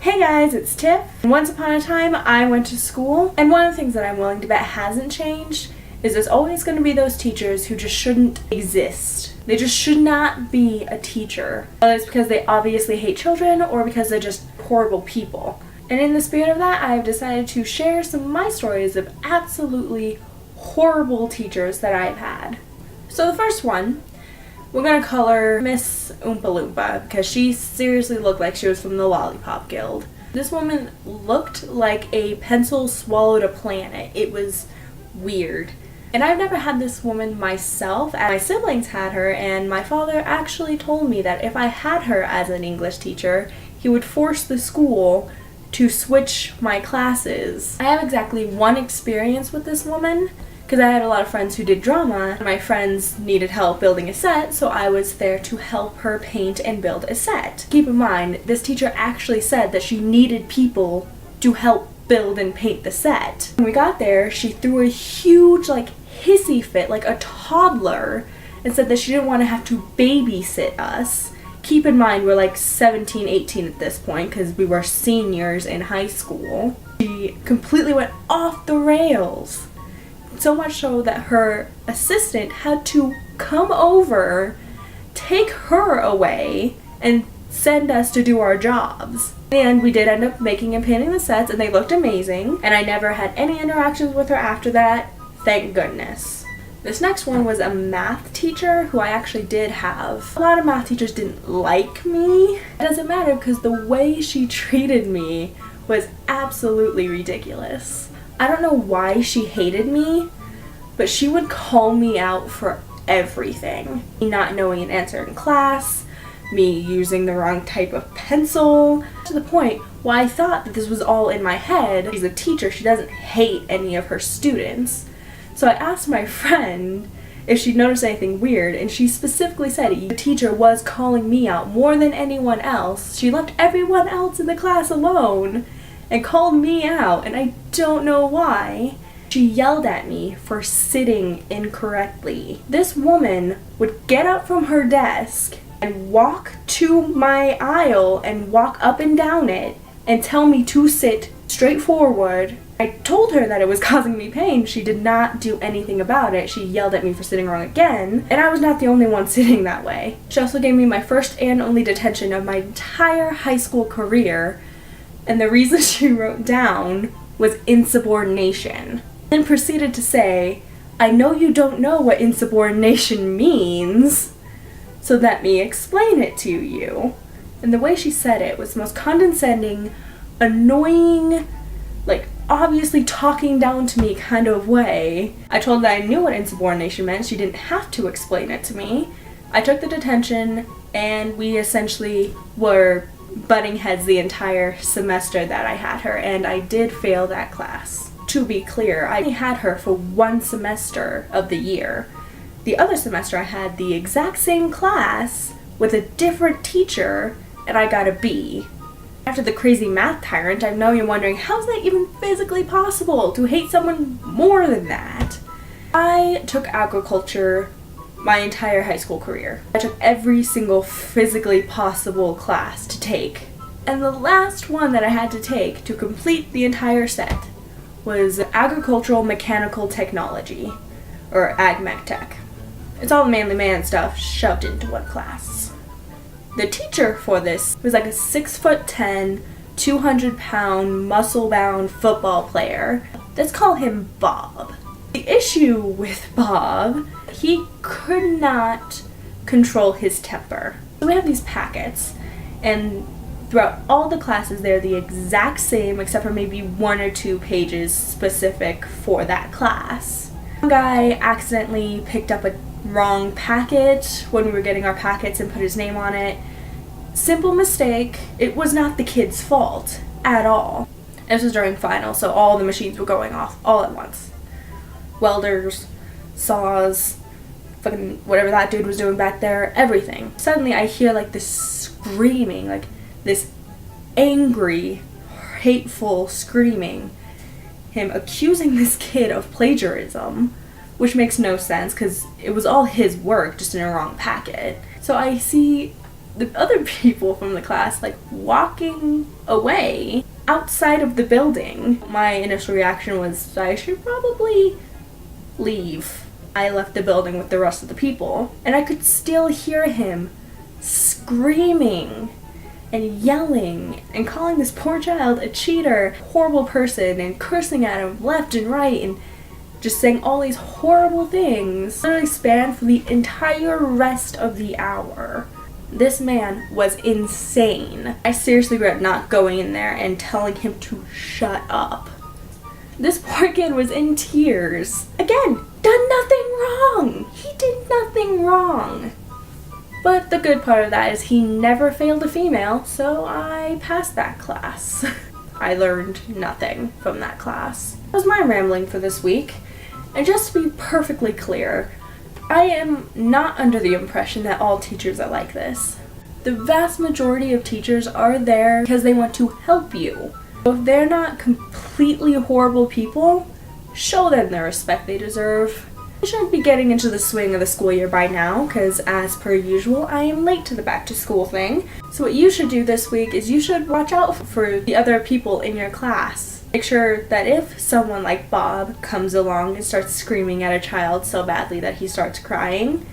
Hey guys, it's Tiff. Once upon a time, I went to school, and one of the things that I'm willing to bet hasn't changed is there's always going to be those teachers who just shouldn't exist. They just should not be a teacher. Whether it's because they obviously hate children or because they're just horrible people. And in the spirit of that, I've decided to share some of my stories of absolutely horrible teachers that I've had. So the first one, we're gonna call her Miss Oompa Loompa because she seriously looked like she was from the Lollipop Guild. This woman looked like a pencil swallowed a planet. It was weird. And I've never had this woman myself. My siblings had her, and my father actually told me that if I had her as an English teacher, he would force the school to switch my classes. I have exactly one experience with this woman, because I had a lot of friends who did drama. My friends needed help building a set, so I was there to help her paint and build a set. Keep in mind, this teacher actually said that she needed people to help build and paint the set. When we got there, she threw a huge, hissy fit, like a toddler, and said that she didn't want to have to babysit us. Keep in mind, we're 17, 18 at this point, because we were seniors in high school. She completely went off the rails. So much so that her assistant had to come over, take her away, and send us to do our jobs. And we did end up making and painting the sets, and they looked amazing, and I never had any interactions with her after that, thank goodness. This next one was a math teacher who I actually did have. A lot of math teachers didn't like me. It doesn't matter because the way she treated me was absolutely ridiculous. I don't know why she hated me, but she would call me out for everything. Me not knowing an answer in class, me using the wrong type of pencil, to the point why I thought that this was all in my head. She's a teacher, she doesn't hate any of her students. So I asked my friend if she'd noticed anything weird, and she specifically said the teacher was calling me out more than anyone else. She left everyone else in the class alone and called me out, and I don't know why. She yelled at me for sitting incorrectly. This woman would get up from her desk and walk to my aisle and walk up and down it and tell me to sit straight forward. I told her that it was causing me pain. She did not do anything about it. She yelled at me for sitting wrong again, and I was not the only one sitting that way. She also gave me my first and only detention of my entire high school career, and the reason she wrote down was insubordination. Then proceeded to say, "I know you don't know what insubordination means, so let me explain it to you." And the way she said it was the most condescending, annoying, obviously talking down to me kind of way. I told her that I knew what insubordination meant. She didn't have to explain it to me. I took the detention, and we essentially were butting heads the entire semester that I had her, and I did fail that class. To be clear, I only had her for one semester of the year. The other semester I had the exact same class with a different teacher, and I got a B. After the crazy math tyrant, I know you're wondering, how's that even physically possible to hate someone more than that? I took agriculture my entire high school career. I took every single physically possible class to take. And the last one that I had to take to complete the entire set was agricultural mechanical technology, or ag-mech-tech. It's all the manly man stuff shoved into one class. The teacher for this was a 6'10", 200-pound, muscle-bound football player. Let's call him Bob. The issue with Bob, he could not control his temper. So we have these packets, and throughout all the classes they're the exact same except for maybe one or two pages specific for that class. One guy accidentally picked up a wrong packet when we were getting our packets and put his name on it. Simple mistake. It was not the kid's fault at all. This was during finals, so all the machines were going off all at once. Welders, saws, fucking whatever that dude was doing back there, everything. Suddenly I hear this screaming, this angry, hateful screaming. Him accusing this kid of plagiarism, which makes no sense because it was all his work, just in a wrong packet. So I see the other people from the class like walking away outside of the building. My initial reaction was I should probably leave. I left the building with the rest of the people, and I could still hear him screaming and yelling and calling this poor child a cheater, horrible person, and cursing at him left and right, and just saying all these horrible things. Literally spanned for the entire rest of the hour. This man was insane. I seriously regret not going in there and telling him to shut up. This poor kid was in tears. Again, done nothing wrong. He did nothing wrong. But the good part of that is he never failed a female, so I passed that class. I learned nothing from that class. That was my rambling for this week. And just to be perfectly clear, I am not under the impression that all teachers are like this. The vast majority of teachers are there because they want to help you. If they're not completely horrible people, show them the respect they deserve. I should be getting into the swing of the school year by now, because as per usual, I am late to the back to school thing. So what you should do this week is you should watch out for the other people in your class. Make sure that if someone like Bob comes along and starts screaming at a child so badly that he starts crying,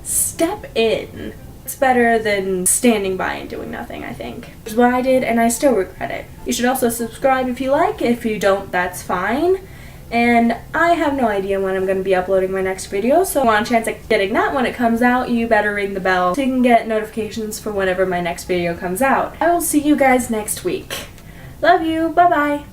step in. It's better than standing by and doing nothing, I think. Which is what I did, and I still regret it. You should also subscribe if you like. If you don't, that's fine. And I have no idea when I'm going to be uploading my next video, so if you want a chance at getting that when it comes out, you better ring the bell so you can get notifications for whenever my next video comes out. I will see you guys next week. Love you. Bye-bye.